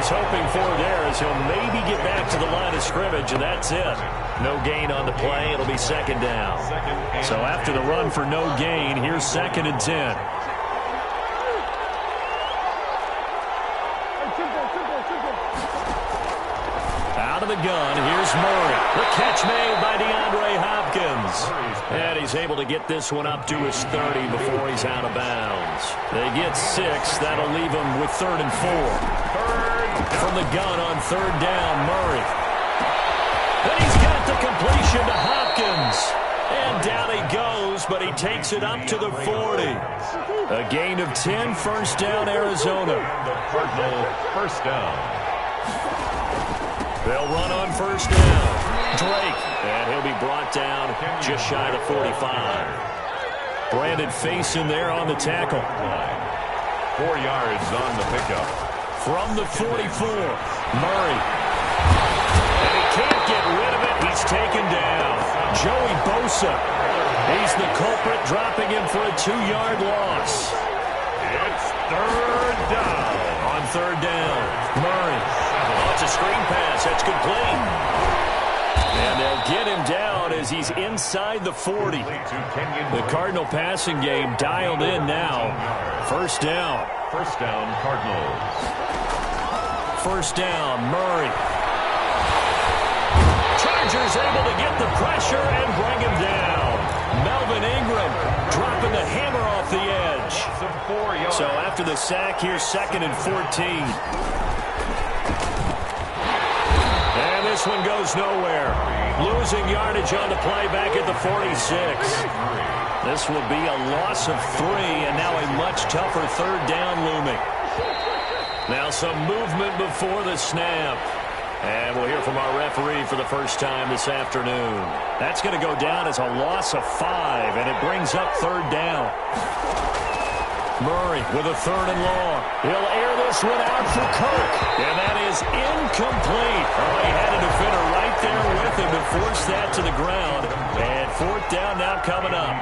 he's hoping for there is he'll maybe get back to the line of scrimmage, and that's it. No gain on the play. It'll be second down. So after the run for no gain, here's 2nd and 10. Out of the gun, here's Murray. The catch made by DeAndre Hopkins. And he's able to get this one up to his 30 before he's out of bounds. They get 6. That'll leave him with 3rd and 4. From the gun on 3rd down, Murray. And he's got the completion to Hopkins. And down he goes, but he takes it up to the 40. A gain of 10, first down, Arizona. The Cardinal first down. They'll run on first down. Drake, and he'll be brought down just shy of the 45. Brandon Faison there on the tackle. 4 yards on the pickup. From the 44, Murray. And he can't get rid of it. He's taken down. Joey Bosa. He's the culprit, dropping him for a 2-yard loss. It's 3rd down. On 3rd down, Murray. Oh, it's a screen pass. That's complete. And they'll get him down as he's inside the 40. The Cardinal passing game dialed in now. First down. First down, Cardinals. First down, Murray. Chargers able to get the pressure and bring him down. Melvin Ingram dropping the hammer off the edge. So after the sack, here's 2nd and 14. And this one goes nowhere. Losing yardage on the play back at the 46. This will be a loss of 3, and now a much tougher 3rd down looming. Now some movement before the snap. And we'll hear from our referee for the first time this afternoon. That's going to go down as a loss of 5, and it brings up 3rd down. Murray with a 3rd and long. He'll air this one out for Kirk. And that is incomplete. Oh, he had a defender right there with him to force that to the ground. And 4th down now coming up.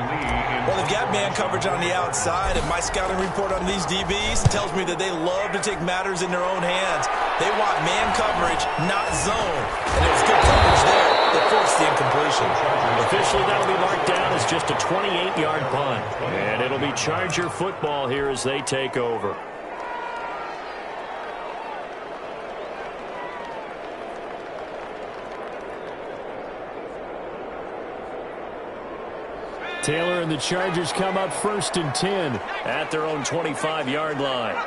Well, they've got man coverage on the outside, and my scouting report on these DBs tells me that they love to take matters in their own hands. They want man coverage, not zone. And it was good coverage there that forced the incompletion. Officially, that'll be marked down as just a 28-yard punt. And it'll be Charger football here as they take over. Taylor and the Chargers come up 1st and 10 at their own 25-yard line.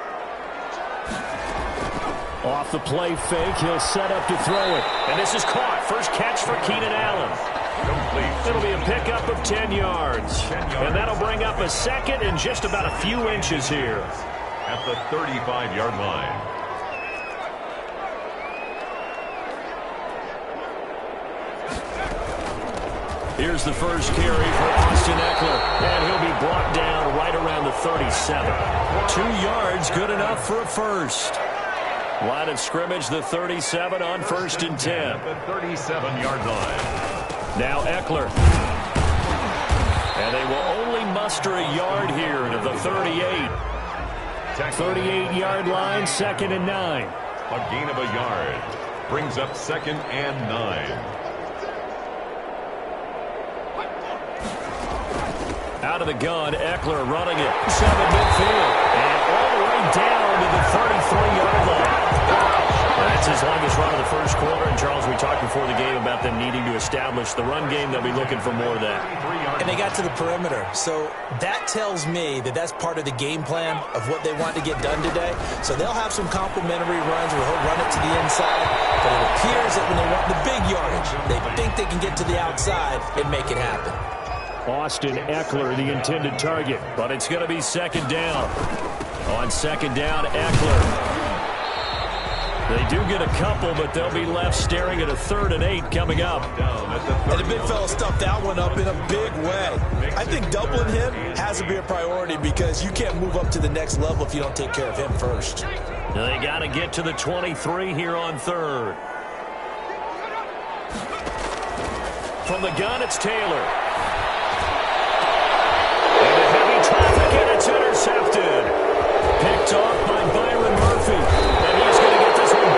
Off the play fake, he'll set up to throw it. And this is caught. First catch for Keenan Allen. It'll be a pickup of 10 yards. And that'll bring up a 2nd and just about a few inches here. At the 35-yard line. Here's the first carry for Austin Eckler. And he'll be brought down right around the 37. 2 yards, good enough for a first. Line of scrimmage, the 37 on 1st and 10. The 37-yard line. Now Eckler. And they will only muster a yard here to the 38. 38-yard line, 2nd and 9. A gain of a yard. Brings up 2nd and 9. Out of the gun, Eckler running it. 7 midfield. And all the way down to the 33-yard line. That's his longest run of the first quarter. And, Charles, we talked before the game about them needing to establish the run game. They'll be looking for more of that. And they got to the perimeter. So that tells me that that's part of the game plan of what they want to get done today. So they'll have some complimentary runs where he'll run it to the inside. But it appears that when they want the big yardage, they think they can get to the outside and make it happen. Austin Eckler, the intended target. But it's going to be 2nd down. On 2nd down, Eckler. They do get a couple, but they'll be left staring at a 3rd and 8 coming up. And the big fella stuffed that one up in a big way. I think doubling him has to be a priority because you can't move up to the next level if you don't take care of him first. They got to get to the 23 here on 3rd. From the gun, it's Taylor. Into heavy traffic, and it's intercepted. Picked off by Byron Murphy. And he's going to get this one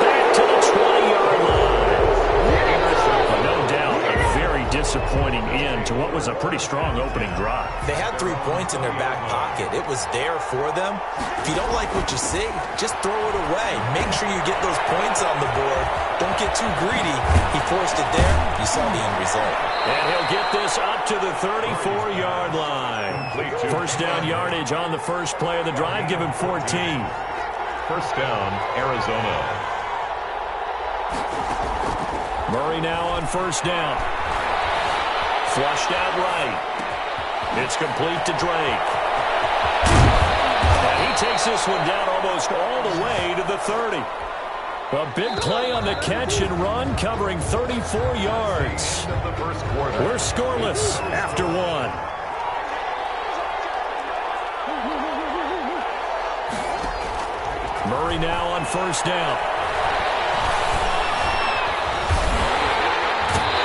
was a pretty strong opening drive. They had 3 points in their back pocket. It was there for them. If you don't like what you see, just throw it away. Make sure you get those points on the board. Don't get too greedy. He forced it there. You saw the end result. And he'll get this up to the 34-yard line. First down yardage on the first play of the drive. Give him 14. First down, Arizona. Murray now on first down. Flushed out right. It's complete to Drake. And he takes this one down almost all the way to the 30. A big play on the catch and run, covering 34 yards. We're scoreless after one. Murray now on first down.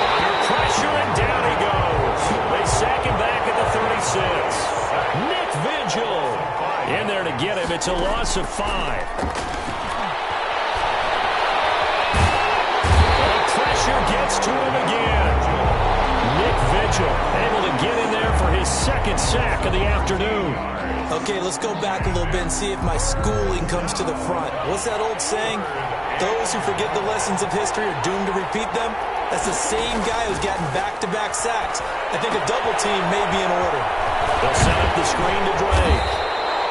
Under pressure, and down he goes. They sack him back at the 36. Nick Vigil in there to get him. It's a loss of 5. The pressure gets to him again. Nick Vigil able to get in there for his second sack of the afternoon. Okay, let's go back a little bit and see if my schooling comes to the front. What's that old saying? Those who forget the lessons of history are doomed to repeat them. That's the same guy who's gotten back-to-back sacks. I think a double team may be in order. They'll set up the screen to Drake.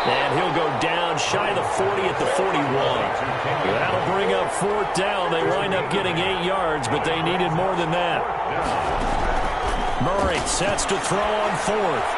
And he'll go down shy of the 40 at the 41. That'll bring up fourth down. They wind up getting 8 yards, but they needed more than that. Murray sets to throw on fourth.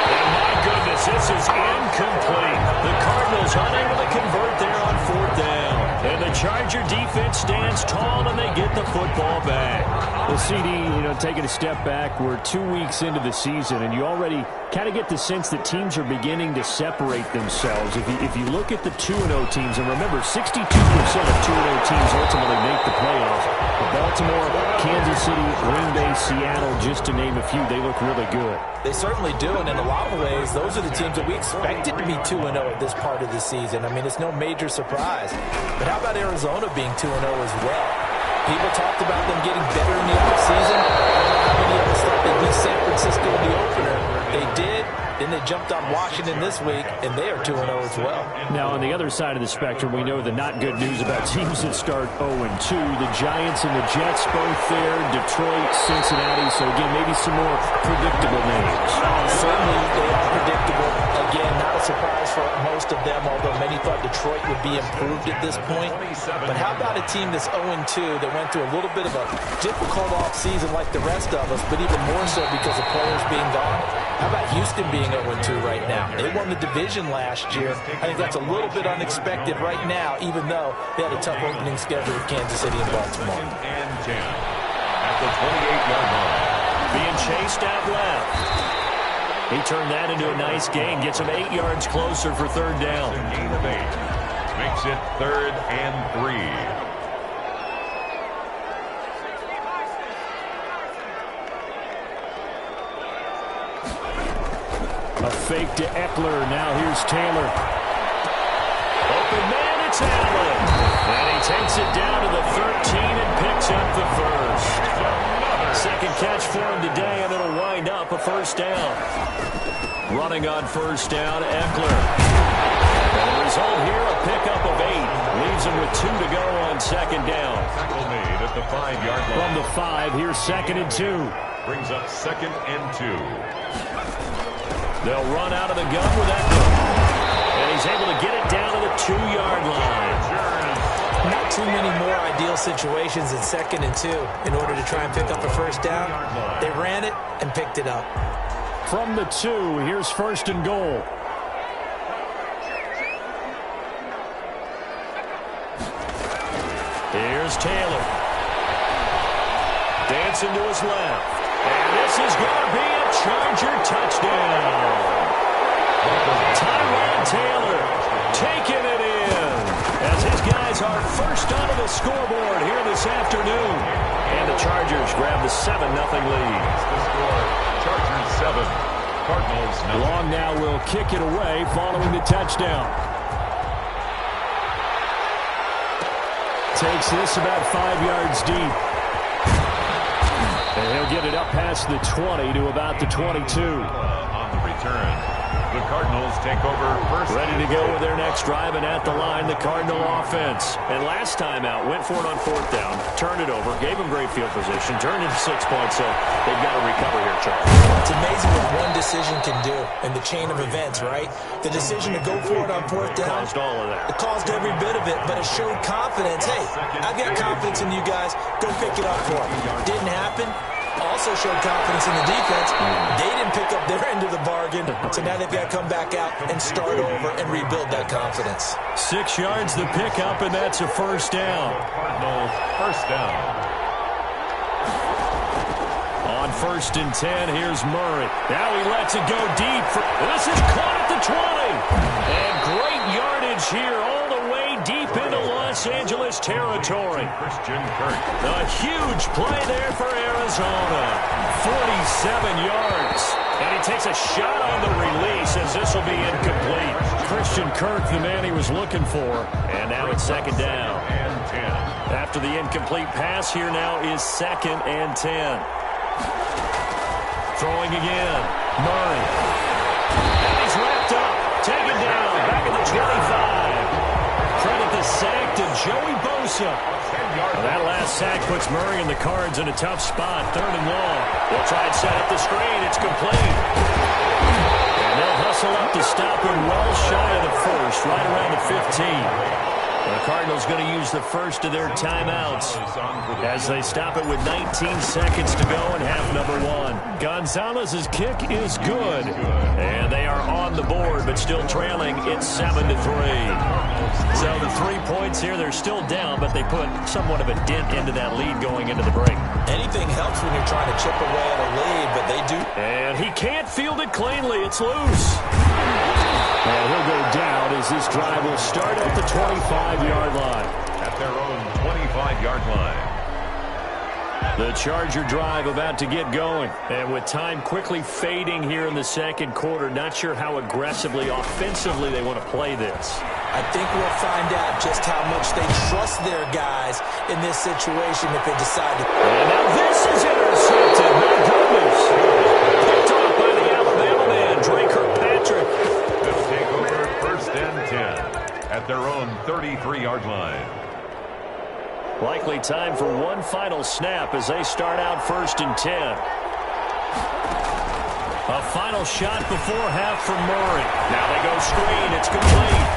And my goodness, this is incomplete. The Cardinals unable to convert there on fourth down. And the Charger defense stands tall, and they get the football back. Well, CD, taking a step back, we're 2 weeks into the season, and you already kind of get the sense that teams are beginning to separate themselves. If you look at the 2-0 teams, and remember, 62% of 2-0 teams ultimately make the playoffs. Baltimore, Kansas City, Green Bay, Seattle, just to name a few, they look really good. They certainly do, and in a lot of ways, those are the teams that we expected to be 2-0 at this part of the season. I mean, it's no major surprise. But how about Arizona being 2-0 as well? People talked about them getting better in the offseason. How many of us thought they'd beat San Francisco in the opener? They did. Then they jumped on Washington this week, and they are 2-0 as well. Now, on the other side of the spectrum, we know the not good news about teams that start 0-2. The Giants and the Jets both there, Detroit, Cincinnati. So, again, maybe some more predictable names. Certainly, they are predictable. Again, not a surprise for most of them, although many thought Detroit would be improved at this point. But how about a team that's 0-2 that went through a little bit of a difficult offseason like the rest of us, but even more so because of players being gone? How about Houston being 0-2 right now? They won the division last year. I think that's a little bit unexpected right now, even though they had a tough opening schedule with Kansas City and Baltimore. And 10 at the 28-yard line. Being chased out left. He turned that into a nice gain. Gets him 8 yards closer for third down. A gain of 8. Makes it 3rd and 3. A fake to Eckler. Now here's Taylor. Open man, it's Allen. And he takes it down to the 13 and picks up the first. Second catch for him today, and it'll wind up a first down. Running on first down, Eckler. And the result here, a pickup of 8. Leaves him with 2 to go on second down. Tackle made at the 5-yard line. From the 5, here's 2nd and 2. Brings up 2nd and 2. They'll run out of the gun with Eckler. And he's able to get it down to the 2-yard line. Not too many more ideal situations in 2nd and 2 in order to try and pick up a first down. They ran it and picked it up. From the 2, here's 1st and goal. Here's Taylor. Dancing to his left. And this is going to be a Charger touchdown. Tyrod Taylor taking it in as his guys are first onto the scoreboard here this afternoon. And the Chargers grab the 7-0 lead. The score, Chargers 7, Cardinals 9. Long now will kick it away following the touchdown. Takes this about 5 yards deep. And he'll get it up past the 20 to about the 22. On the return, the Cardinals take over first. Ready to go with their next drive, and at the line, the Cardinal offense. And last time out, went for it on fourth down, turned it over, gave them great field position, turned into 6 points, so they've got to recover here, Charles. It's amazing what one decision can do in the chain of events, right? The decision to go for it on fourth down. Caused all of that. It caused every bit of it, but it showed confidence. Hey, I've got confidence in you guys. Go pick it up for them. Didn't happen. Also showed confidence in the defense. They didn't pick up their end of the bargain, so now they've got to come back out and start over and rebuild that confidence. 6 yards the pickup, and that's a first down. Cardinals first down. On 1st and 10, here's Murray. Now he lets it go deep. This is caught at the 20. And great yardage here all the way deep into Los Angeles territory. Christian Kirk. A huge play there for Arizona. 47 yards. And he takes a shot on the release as this will be incomplete. Christian Kirk, the man he was looking for. And now it's 2nd down. And 10. After the incomplete pass, here now is 2nd and 10. Throwing again. Murray. And he's wrapped up. Taken down. Back at the 25. Credit the sack to Joey Bosa. That last sack puts Murray and the Cards in a tough spot. 3rd and long. They'll try and set up the screen. It's complete. And they'll hustle up to stop him well shy of the first, right around the 15. The Cardinals going to use the first of their timeouts as they stop it with 19 seconds to go in half number 1. Gonzalez's kick is good. And they are on the board, but still trailing. It's 7-3. So the 3 points here, they're still down, but they put somewhat of a dent into that lead going into the break. Anything helps when you're trying to chip away at a lead, but they do. And he can't field it cleanly. It's loose. And he'll go down as this drive will start at the 25-yard line. At their own 25-yard line. The Charger drive about to get going. And with time quickly fading here in the second quarter, not sure how aggressively, offensively they want to play this. I think we'll find out just how much they trust their guys in this situation if they decide to. And now this is intercepted. My goodness. Picked off by the Alabama man, Dre Kirkpatrick. They'll take over 1st and 10 at their own 33-yard line. Likely time for one final snap as they start out 1st and 10. A final shot before half from Murray. Now they go screen. It's complete.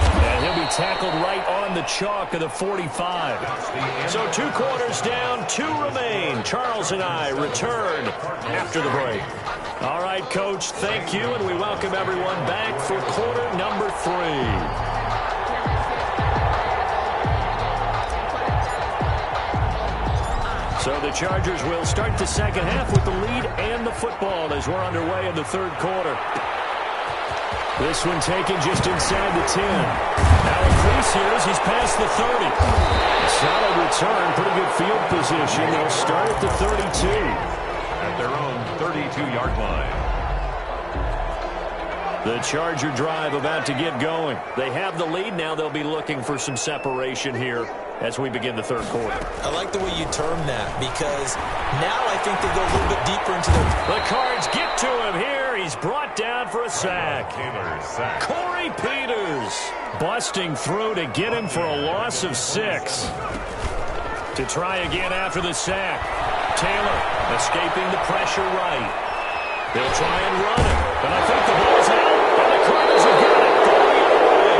And he'll be tackled right on the chalk of the 45. So 2 quarters down, 2 remain. Charles and I return after the break. All right, Coach, thank you, and we welcome everyone back for quarter number 3. So the Chargers will start the second half with the lead and the football as we're underway in the 3rd quarter. This one taken just inside the 10. Now increase here as he's past the 30. Solid return, pretty good field position. They'll start at the 32. At their own 32-yard line. The Charger drive about to get going. They have the lead. Now they'll be looking for some separation here as we begin the 3rd quarter. I like the way you term that because now I think they go a little bit deeper into the Cards get to him here. He's brought down for a sack. Sack. Corey Peters busting through to get him for a loss of 6. To try again after the sack. Taylor escaping the pressure right. They'll try and run it, but I think the ball's out, and the Cardinals have got it going away.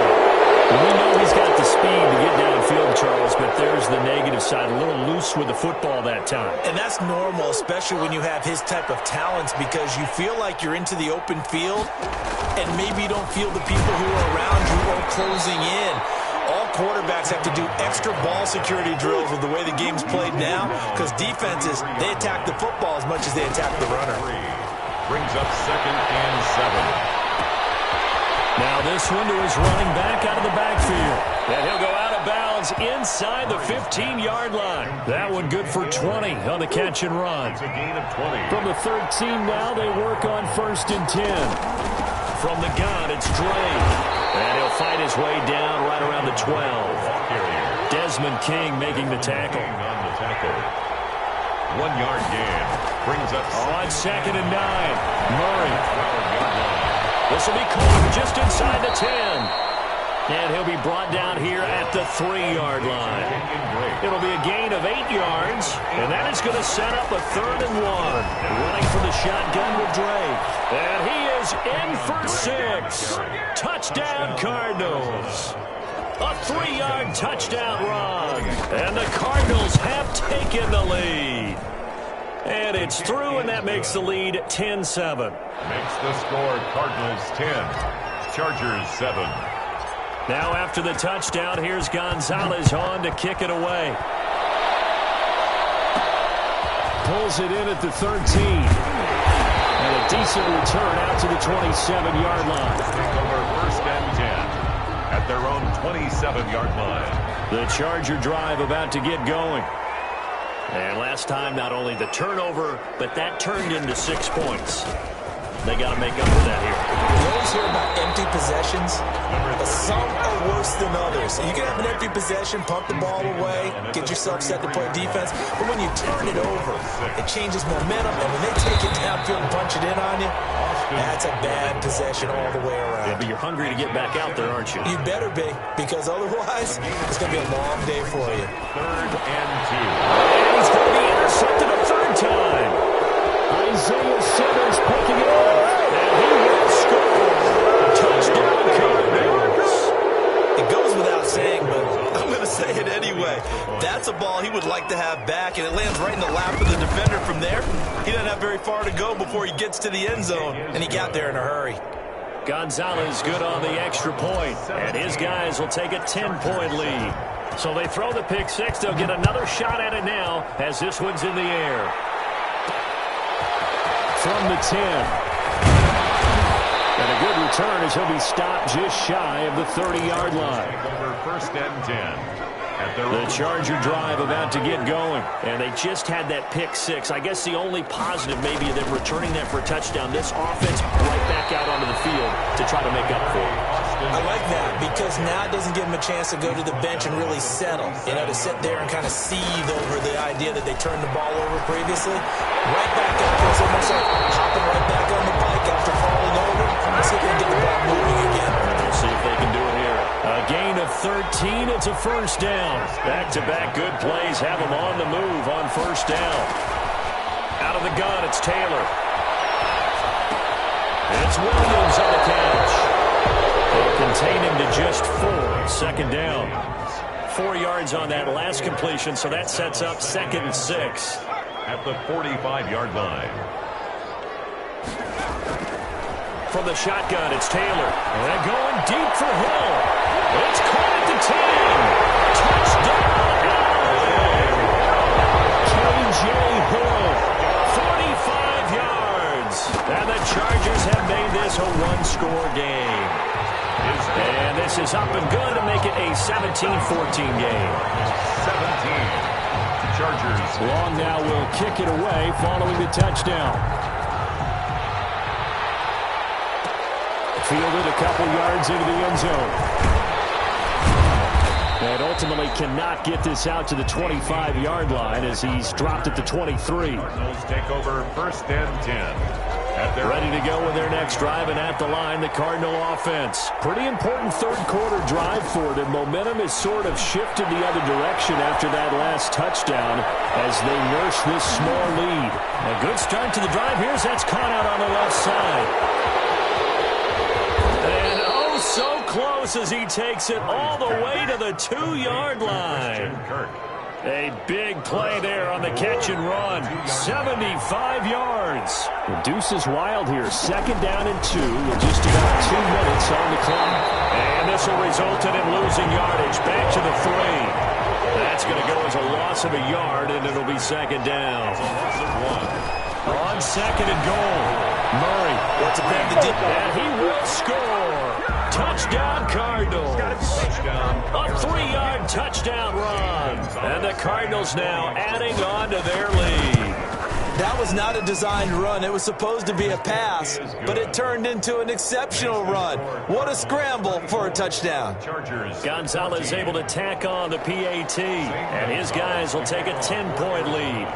We know he's got the speed to get downfield, Charles, but there's the negative side, a little loose with the football that time. And that's normal, especially when you have his type of talents, because you feel like you're into the open field, and maybe you don't feel the people who are around you are closing in. All quarterbacks have to do extra ball security drills with the way the game's played now, because defenses, they attack the football as much as they attack the runner. Brings up 2nd and 7. Now this one to his running back out of the backfield. And he'll go out of bounds inside the 15-yard line. That one good for 20 on the catch and run. It's a gain of 20. From the 13 now, they work on 1st and 10. From the gun, it's Dre. And he'll fight his way down right around the 12. Desmond King making the tackle. On the tackle. 1-yard gain. Brings up on 2nd and 9. Murray. This will be caught just inside the 10. And he'll be brought down here at the 3-yard line. It'll be a gain of 8 yards, and that is going to set up a 3rd and 1. Running for the shotgun with Drake. And he is in for 6. Touchdown, Cardinals. A 3-yard touchdown run. And the Cardinals have taken the lead. And it's through, and that makes the lead 10-7. Makes the score Cardinals 10, Chargers 7. Now after the touchdown, here's Gonzalez on to kick it away. Pulls it in at the 13. And a decent return out to the 27-yard line. Take over 1st and 10 at their own 27-yard line. The Charger drive about to get going. And last time, not only the turnover, but that turned into 6 points. They got to make up for that here. You always hear about empty possessions, but some are worse than others. You can have an empty possession, pump the ball away, get yourself set to play defense, but when you turn it over, it changes momentum, and when they take it downfield and punch it in on you, that's a bad possession all the way around. Yeah, but you're hungry to get back out there, aren't you? You better be, because otherwise, it's going to be a long day for you. 3rd and 2. And he's going to be intercepted a 3rd time. Isaiah Simmons picking it up. And he will score. Touchdown, Cardinals. It goes without saying, but I'm going to say it anyway. That's a ball he would like to have back, and it lands right in the lap of the defender from there. He doesn't have very far to go before he gets to the end zone, and he got there in a hurry. Gonzalez good on the extra point, and his guys will take a 10-point lead. So they throw the pick six. They'll get another shot at it now as this one's in the air. From the 10. And a good return as he'll be stopped just shy of the 30-yard line. Over 1st and 10. The Charger drive about to get going. And they just had that pick six. I guess the only positive maybe of them returning that for a touchdown. This offense right back out onto the field to try to make up for it. I like that because now it doesn't give them a chance to go to the bench and really settle. You know, to sit there and kind of seethe over the idea that they turned the ball over previously. Right back up there. It's almost like hopping right back on the bike after falling over. Let's see if they can get the ball moving again. We'll see if they can do it here. A gain of 13. It's a 1st down. Back-to-back good plays have them on the move on 1st down. Out of the gun, it's Taylor. It's Williams on the catch. They'll contain him to just 4. 2nd down. 4 yards on that last completion, so that sets up 2nd and 6. At the 45-yard line. From the shotgun, it's Taylor. And going deep for Hill. It's caught at the 10. Touchdown, Allen. K.J. Hill, 45 yards. And the Chargers have made this a 1-score game. And this is up and good to make it a 17-14 game. 17. Chargers. Long now will kick it away following the touchdown. Fielded a couple yards into the end zone. And ultimately cannot get this out to the 25-yard line as he's dropped at the 23. Cardinals take over 1st and 10. Ready to go with their next drive, and at the line, the Cardinal offense. Pretty important third-quarter drive for them. Momentum has sort of shifted the other direction after that last touchdown as they nurse this small lead. A good start to the drive. Here's that's caught out on the left side. And oh, so close as he takes it all the way to the 2-yard line. A big play there on the catch and run. 75 yards. The deuce is wild here. 2nd down and 2 with just about 2 minutes on the clock. And this will result in him losing yardage. Back to the 3. That's going to go as a loss of a yard, and it'll be 2nd down. On 2nd and goal. Murray. What's a grab the deep? And he will score. Touchdown, Cardinals. A 3-yard touchdown run. And the Cardinals now adding on to their lead. That was not a designed run. It was supposed to be a pass, but it turned into an exceptional run. What a scramble for a touchdown. Gonzalez able to tack on the PAT, and his guys will take a 10-point lead.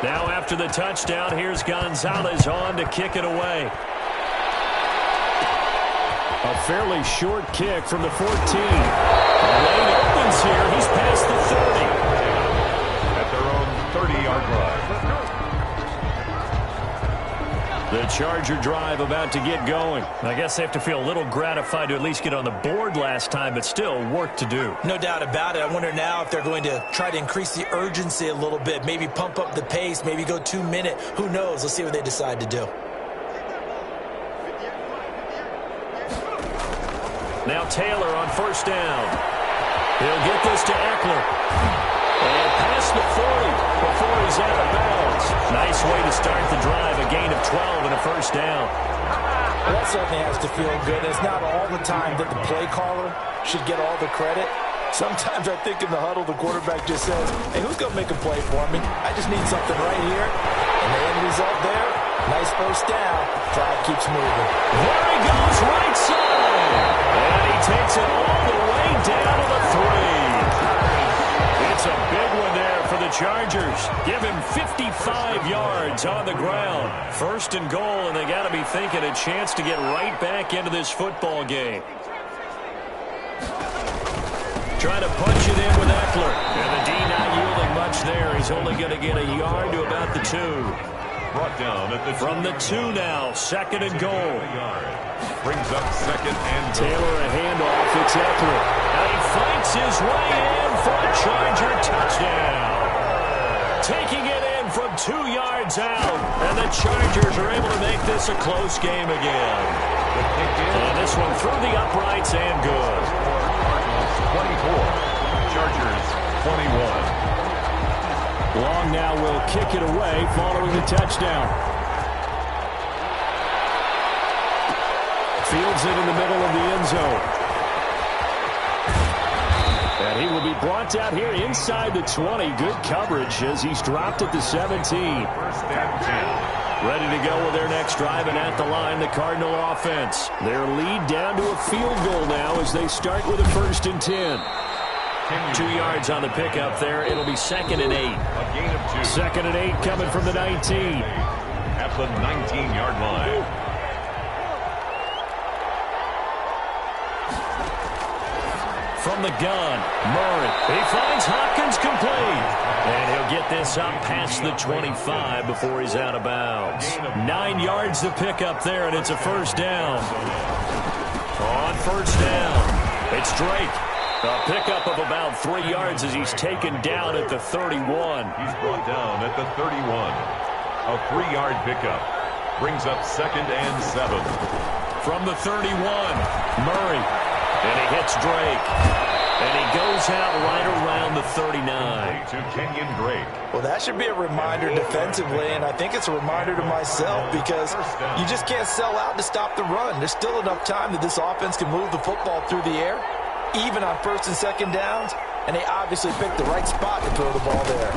Now after the touchdown, here's Gonzalez on to kick it away. A fairly short kick from the 14. Lane opens here. He's past the 30. At their own 30-yard line. The Charger drive about to get going. I guess they have to feel a little gratified to at least get on the board last time, but still work to do. No doubt about it. I wonder now if they're going to try to increase the urgency a little bit, maybe pump up the pace, maybe go 2 minute. Who knows? Let's see what they decide to do. Now Taylor on first down. He'll get this to Eckler. And past the 40 before he's out of bounds. Nice way to start the drive. A gain of 12 and a first down. Well, that certainly has to feel good. It's not all the time that the play caller should get all the credit. Sometimes I think in the huddle, the quarterback just says, hey, who's going to make a play for me? I just need something right here. And the end result there, nice first down. Drive keeps moving. There he goes, right side. And he takes it all the way down to the 3. It's a big one there for the Chargers. Give him 55 yards on the ground. First and goal, and they got to be thinking a chance to get right back into this football game. Trying to punch it in with Eckler. And the D not yielding much there. He's only going to get a yard to about the 2. Brought down at the From the 2 now, second and goal. Brings up second and goal. Taylor a handoff. It's Eckler. And he fights his way in for a Charger touchdown. Taking it in from 2 yards out. And the Chargers are able to make this a close game again. And this one through the uprights and good. 24. Chargers 21. Long now will kick it away following the touchdown. Fields it in the middle of the end zone. And he will be brought down here inside the 20. Good coverage as he's dropped at the 17. First and 10. Ready to go with their next drive, and at the line, the Cardinal offense. Their lead down to a field goal now as they start with a first and 10. 2 yards on the pickup there. It'll be second and 8. A gain of 2. Second and 8 coming from the 19. At the 19-yard line. From the gun, Murray. He finds Hopkins complete. And he'll get this up past the 25 before he's out of bounds. 9 yards to pick up there, and it's a first down. On first down, it's Drake. A pickup of about 3 yards as he's taken down at the 31. He's brought down at the 31. A 3-yard pickup. Brings up second and 7. From the 31, Murray. And he hits Drake. And he goes out right around the 39. To Kenyon Drake. Well, that should be a reminder defensively, and I think it's a reminder to myself because you just can't sell out to stop the run. There's still enough time that this offense can move the football through the air, even on first and second downs, and they obviously picked the right spot to throw the ball there.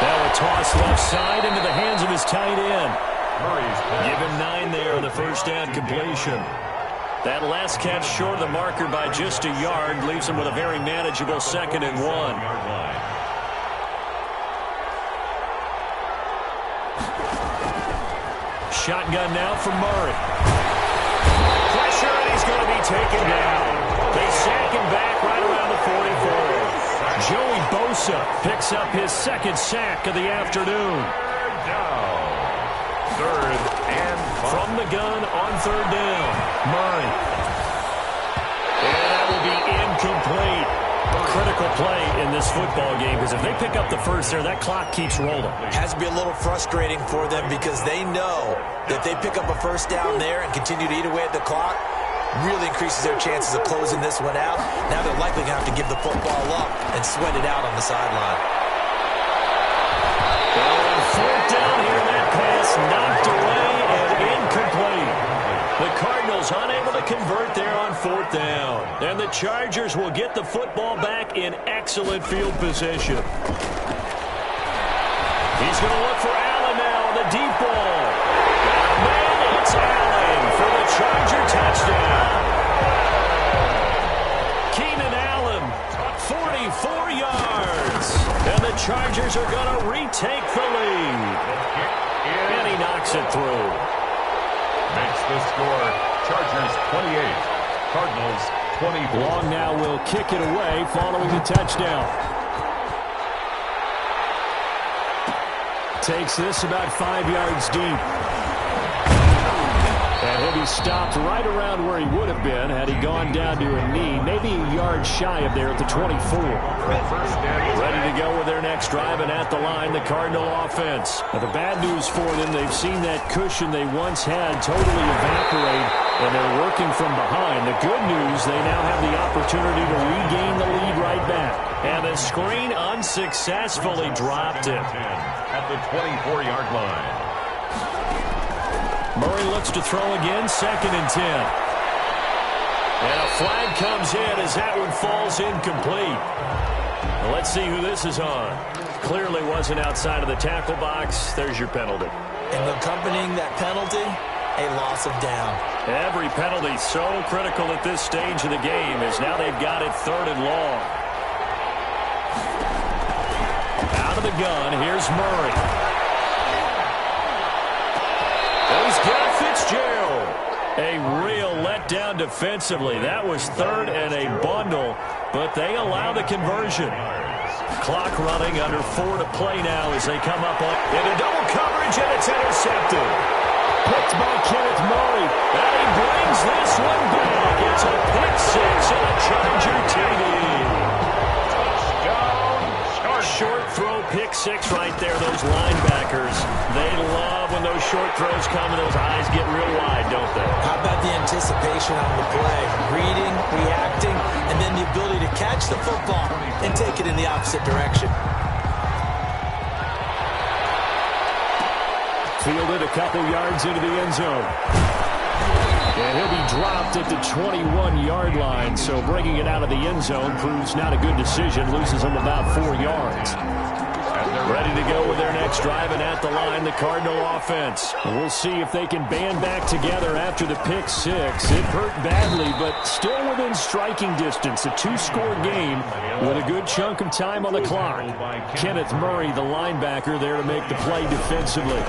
Now a toss left side into the hands of his tight end. Give him 9 there on the first down completion. That last catch short of the marker by just a yard leaves him with a very manageable second and 1. Shotgun now from Murray. Pressure, and he's going to be taken down. They sack him back right around the 44. Joey Bosa picks up his second sack of the afternoon. Third and 5. From the gun on third down, Murray. And that will be incomplete. Critical play in this football game because if they pick up the first there, that clock keeps rolling. Has to be a little frustrating for them because they know that they pick up a first down there and continue to eat away at the clock, really increases their chances of closing this one out. Now they're likely going to have to give the football up and sweat it out on the sideline. Fourth down here, that pass knocked away and incomplete. The Cardinals unable to convert there on fourth down. And the Chargers will get the football back in excellent field position. He's going to look for Allen now on the deep ball. Man, it's Allen for the Charger touchdown. Keenan Allen, 44 yards. And the Chargers are score, Chargers 28, Cardinals 24. Long now will kick it away following the touchdown. Takes this about 5 yards deep. And he'll be stopped right around where he would have been had he gone down to a knee, maybe a yard shy of there at the 24. Ready to go with their next drive, and at the line, the Cardinal offense. Now, the bad news for them, they've seen that cushion they once had totally evaporate, and they're working from behind. The good news, they now have the opportunity to regain the lead right back. And the screen unsuccessfully dropped it. At the 24-yard line. Murray looks to throw again, 2nd and 10. And a flag comes in as that one falls incomplete. Well, let's see who this is on. Clearly wasn't outside of the tackle box. There's your penalty. And accompanying that penalty, a loss of down. Every penalty so critical at this stage of the game as now they've got it 3rd and long. Out of the gun, here's Murray. He's got Fitzgerald. A real letdown defensively. That was 3rd and a bundle, but they allow the conversion. Clock running, under 4 to play now as they come up on into double coverage, and it's intercepted. Picked by Kenneth Murray. And he brings this one back. It's a pick 6 and a Charger TD. Short throw, pick 6 right there. Those linebackers, they love when those short throws come and those eyes get real wide, don't they? How about the anticipation on the play? Reading, reacting, and then the ability to catch the football and take it in the opposite direction. Fielded a couple yards into the end zone. And he'll be dropped at the 21-yard line, so bringing it out of the end zone proves not a good decision. Loses him about 4 yards. Ready to go with their next drive, and at the line, the Cardinal offense. We'll see if they can band back together after the pick 6. It hurt badly, but still within striking distance. A 2-score game with a good chunk of time on the clock. Kenneth Murray, the linebacker, there to make the play defensively.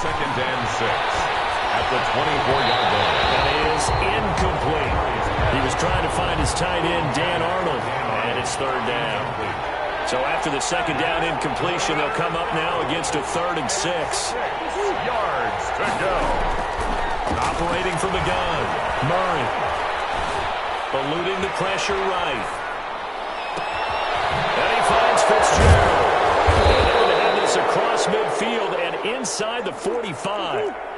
2nd and 6. At the 24-yard line. That is incomplete. He was trying to find his tight end, Dan Arnold, and it's 3rd down. So after the 2nd down incompletion, they'll come up now against a 3rd and 6. 6 yards to go. Operating from the gun, Murray. Eluding the pressure right. And he finds Fitzgerald. And they're going to have this across midfield and inside the 45.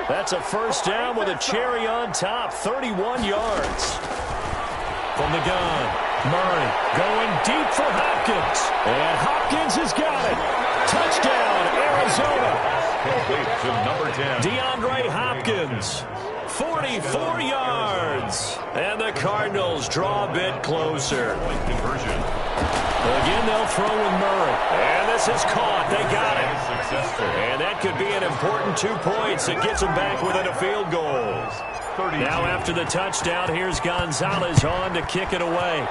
That's a 1st down with a cherry on top, 31 yards. From the gun, Murray going deep for Hopkins. And Hopkins has got it. Touchdown, Arizona. Complete to number 10. DeAndre Hopkins, 44 yards. And the Cardinals draw a bit closer. Conversion. Again, they'll throw with Murray. And this is caught. They got it. Successful. And that could be an important 2 points that gets them back within a field goal. 32. Now after the touchdown, here's Gonzalez on to kick it away.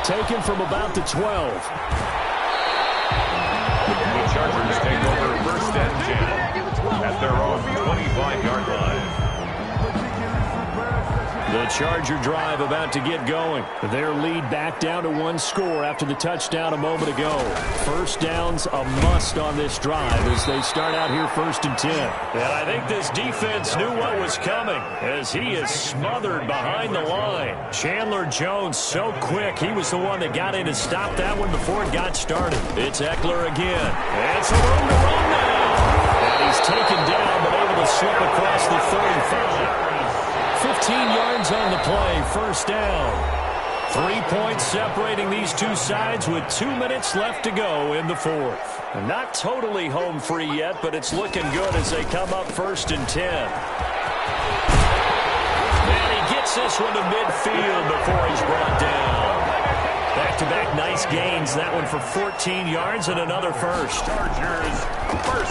Taken from about the 12. The Chargers take over 1st and 10 at their own 25-yard line. The Charger drive about to get going. Their lead back down to 1 score after the touchdown a moment ago. 1st down's a must on this drive as they start out here 1st and 10. And I think this defense knew what was coming as he is smothered behind the line. Chandler Jones so quick. He was the one that got in to stop that one before it got started. It's Eckler again. And some room to run now. And he's taken down but able to slip across the 35. 15 yards on the play, 1st down. 3 points separating these two sides with 2 minutes left to go in the 4th. Not totally home free yet, but it's looking good as they come up 1st and 10. And he gets this one to midfield before he's brought down. The back-to-back nice gains. That one for 14 yards and another first.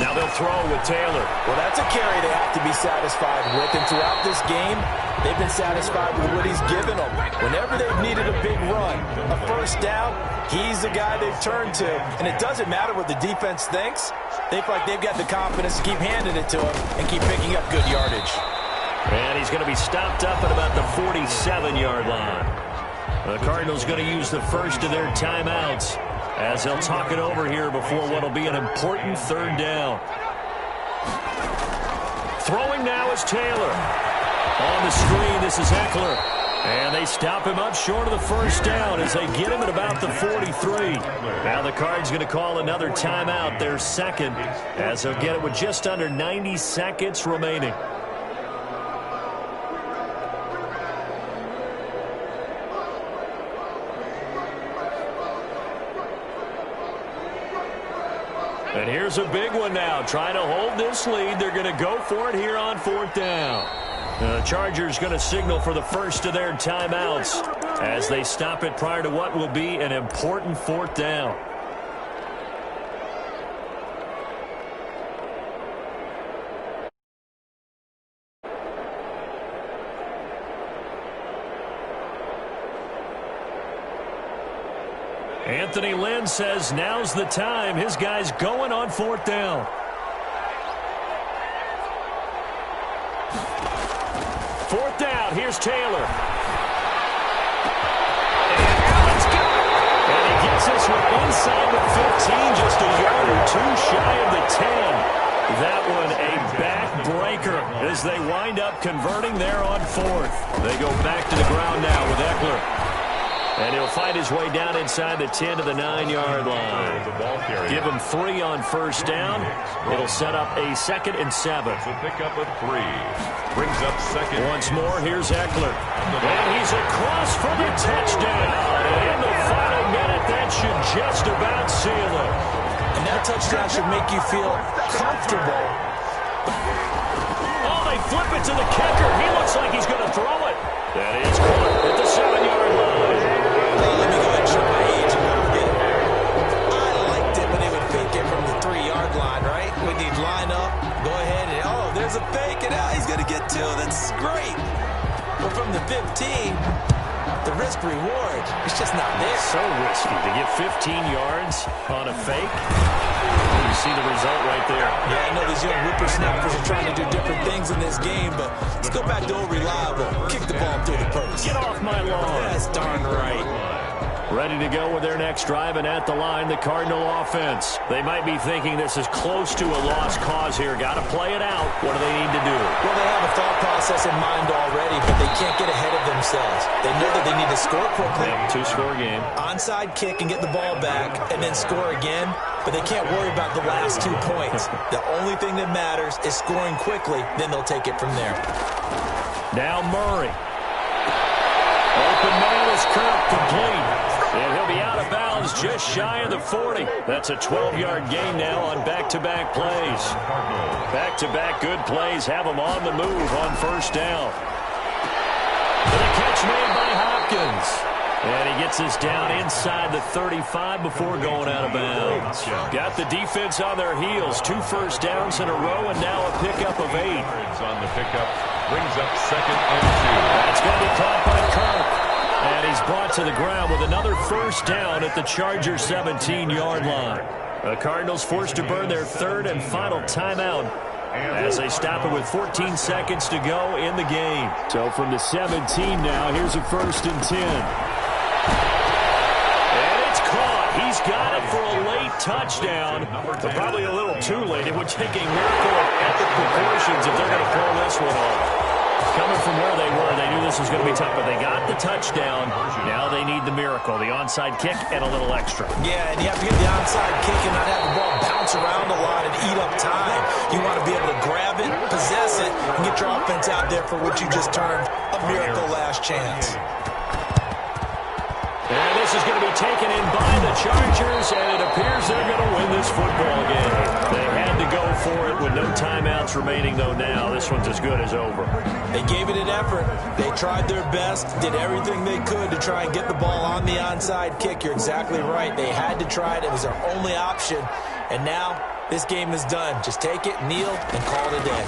Now they'll throw with Taylor. Well, that's a carry they have to be satisfied with. And throughout this game, they've been satisfied with what he's given them. Whenever they've needed a big run, a first down, he's the guy they've turned to. And it doesn't matter what the defense thinks. They feel like they've got the confidence to keep handing it to him and keep picking up good yardage. And he's going to be stopped up at about the 47-yard line. The Cardinals going to use the first of their timeouts as they'll talk it over here before what will be an important third down. Throwing now is Taylor. On the screen, this is Eckler. And they stop him up short of the first down as they get him at about the 43. Now the Cards going to call another timeout, their second, as they'll get it with just under 90 seconds remaining. And here's a big one now. Trying to hold this lead. They're going to go for it here on fourth down. The Chargers going to signal for the first of their timeouts as they stop it prior to what will be an important fourth down. Anthony Lynn says now's the time. His guy's going on fourth down. Fourth down. Here's Taylor. And he gets this one inside the 15, just a yard or two shy of the 10. That one a backbreaker as they wind up converting there on fourth. They go back to the ground now with Eckler. And he'll find his way down inside the 10 to the 9-yard line. Give him 3 on first down. It'll set up a 2nd and 7. It's a pickup of 3. Brings up second. Once more, here's Eckler. And he's across for the touchdown. And in the final minute, that should just about seal it. And that touchdown should make you feel comfortable. Oh, they flip it to the kicker. He looks like he's going to throw it. That is caught at the 7-yard line. Let me go ahead and show my age a little bit. I liked it when they would fake it from the 3-yard line, right? When you'd line up, go ahead and, oh, there's a fake, and now he's going to get 2. That's great. But from the 15, the risk-reward, it's just not there. So risky to get 15 yards on a fake. You see the result right there. Yeah, I know these young whippersnappers are trying to do different things in this game, but let's go back to old reliable. Kick the ball through the post. Get off my lawn. That's darn right. Ready to go with their next drive, and at the line, the Cardinal offense. They might be thinking this is close to a lost cause here. Got to play it out. What do they need to do? Well, they have a thought process in mind already, but they can't get ahead of themselves. They know that they need to score quickly. Yep, 2-score game. Onside kick and get the ball back, and then score again. But they can't worry about the last 2 points. The only thing that matters is scoring quickly. Then they'll take it from there. Now Murray. Open man is Kirk, complete. And he'll be out of bounds just shy of the 40. That's a 12-yard gain now on back-to-back plays. Back-to-back good plays have them on the move on first down. And a catch made by Hopkins. And he gets us down inside the 35 before going out of bounds. Got the defense on their heels. 2 first downs in a row, and now a pickup of 8. On the pickup, brings up 2nd and 2. That's going to be caught by Kirk. And he's brought to the ground with another first down at the Chargers' 17-yard line. The Cardinals forced to burn their 3rd and final timeout as they stop it with 14 seconds to go in the game. So from the 17 now, here's a 1st and 10. And it's caught. He's got it for a late touchdown, but probably a little too late. It would take a miracle of epic proportions if they're going to pull this one off. Coming from where they were, they knew this was going to be tough, but they got the touchdown. Now they need the miracle, the onside kick and a little extra. Yeah, and you have to get the onside kick and not have the ball bounce around a lot and eat up time. You want to be able to grab it, possess it, and get your offense out there for what you just termed a miracle last chance. And this This is going to be taken in by the Chargers, and it appears they're going to win this football game. They had to go for it with no timeouts remaining, though now. This one's as good as over. They gave it an effort. They tried their best, did everything they could to try and get the ball on the onside kick. You're exactly right. They had to try it. It was their only option. And now this game is done. Just take it, kneel, and call it a day.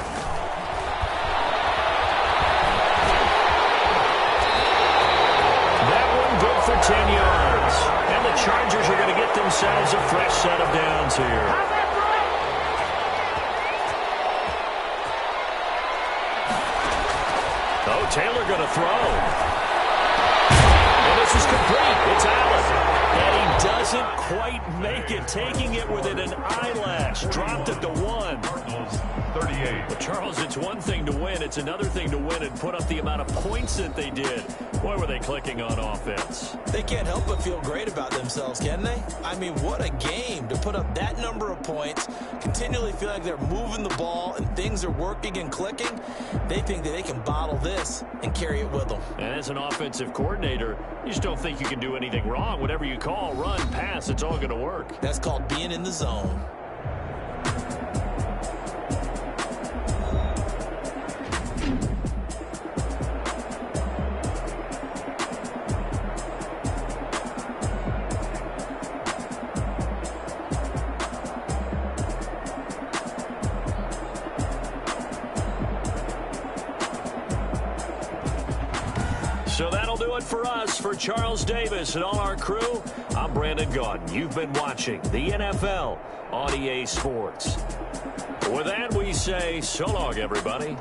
That one good for 10 yards. And the Chargers are going to get themselves a fresh set of downs here. Oh, Taylor going to throw. And this is complete. It's Allen. And he doesn't quite make it. Taking it within an eyelash. Dropped it to 1. 38. But Charles, it's one thing to win. It's another thing to win and put up the amount of points that they did. Boy, were they clicking on offense. They can't help but feel great about themselves, can they? I mean, what a game to put up that number of points, continually feel like they're moving the ball and things are working and clicking. They think that they can bottle this and carry it with them. And as an offensive coordinator, you just don't think you can do anything wrong. Whatever you call, run, pass, it's all going to work. That's called being in the zone. So that'll do it for us. For Charles Davis and all our crew, I'm Brandon Gaudin. You've been watching the NFL on EA Sports. With that, we say so long, everybody.